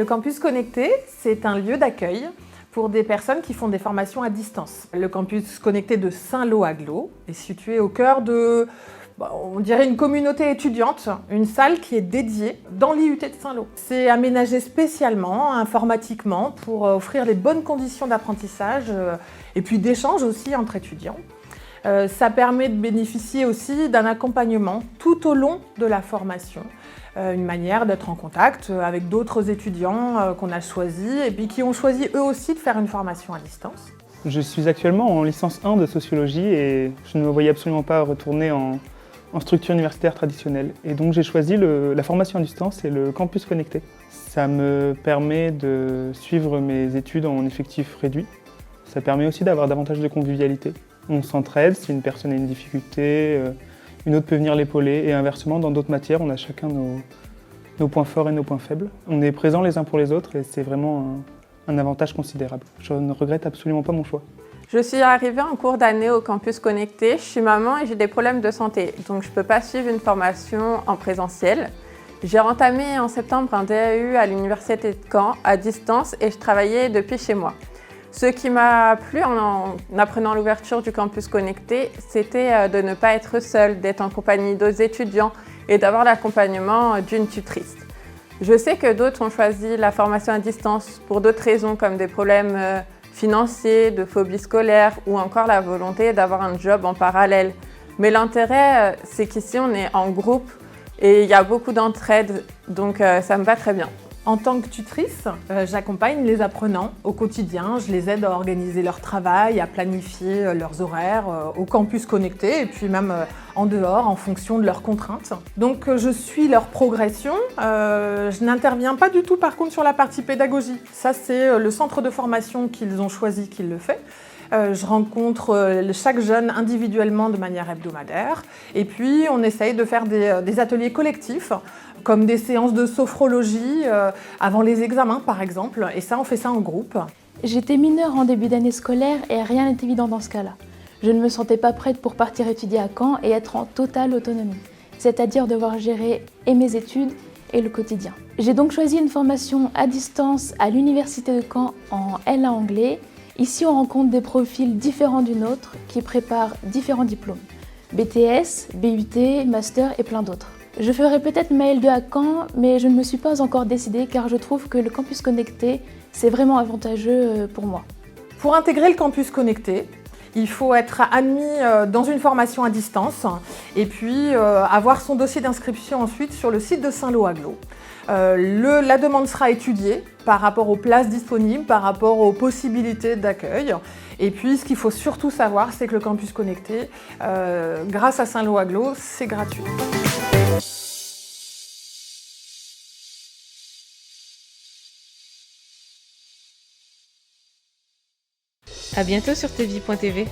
Le campus connecté, c'est un lieu d'accueil pour des personnes qui font des formations à distance. Le campus connecté de Saint-Lô-Aglo est situé au cœur de, on dirait une communauté étudiante, une salle qui est dédiée dans l'IUT de Saint-Lô. C'est aménagé spécialement, informatiquement, pour offrir les bonnes conditions d'apprentissage et puis d'échange aussi entre étudiants. Ça permet de bénéficier aussi d'un accompagnement tout au long de la formation. Une manière d'être en contact avec d'autres étudiants qu'on a choisis et puis qui ont choisi eux aussi de faire une formation à distance. Je suis actuellement en licence 1 de sociologie et je ne me voyais absolument pas retourner en structure universitaire traditionnelle. Et donc j'ai choisi la formation à distance et le campus connecté. Ça me permet de suivre mes études en effectif réduit. Ça permet aussi d'avoir davantage de convivialité. On s'entraide, si une personne a une difficulté, une autre peut venir l'épauler et inversement, dans d'autres matières, on a chacun nos points forts et nos points faibles. On est présents les uns pour les autres et c'est vraiment un avantage considérable. Je ne regrette absolument pas mon choix. Je suis arrivée en cours d'année au campus connecté. Je suis maman et j'ai des problèmes de santé, donc je ne peux pas suivre une formation en présentiel. J'ai entamé en septembre un DAU à l'université de Caen à distance et je travaillais depuis chez moi. Ce qui m'a plu en apprenant l'ouverture du campus connecté, c'était de ne pas être seule, d'être en compagnie d'autres étudiants et d'avoir l'accompagnement d'une tutrice. Je sais que d'autres ont choisi la formation à distance pour d'autres raisons comme des problèmes financiers, de phobie scolaire ou encore la volonté d'avoir un job en parallèle. Mais l'intérêt, c'est qu'ici on est en groupe et il y a beaucoup d'entraide, donc ça me va très bien. En tant que tutrice, j'accompagne les apprenants au quotidien. Je les aide à organiser leur travail, à planifier leurs horaires au campus connecté et puis même en dehors en fonction de leurs contraintes. Donc je suis leur progression. Je n'interviens pas du tout par contre sur la partie pédagogie. Ça c'est le centre de formation qu'ils ont choisi qui le fait. Je rencontre chaque jeune individuellement de manière hebdomadaire et puis on essaye de faire des ateliers collectifs comme des séances de sophrologie avant les examens par exemple, et ça on fait ça en groupe. J'étais mineure en début d'année scolaire et rien n'est évident dans ce cas-là. Je ne me sentais pas prête pour partir étudier à Caen et être en totale autonomie, c'est-à-dire devoir gérer et mes études et le quotidien. J'ai donc choisi une formation à distance à l'université de Caen en LA anglais. Ici, on rencontre des profils différents du nôtre qui préparent différents diplômes. BTS, BUT, Master et plein d'autres. Je ferai peut-être ma L2 à Caen, mais je ne me suis pas encore décidée car je trouve que le campus connecté, c'est vraiment avantageux pour moi. Pour intégrer le campus connecté, il faut être admis dans une formation à distance et puis avoir son dossier d'inscription ensuite sur le site de Saint-Lô-Aglo. La demande sera étudiée par rapport aux places disponibles, par rapport aux possibilités d'accueil. Et puis ce qu'il faut surtout savoir, c'est que le campus connecté, grâce à Saint-Lô-Aglo, c'est gratuit. À bientôt sur tvie.tv.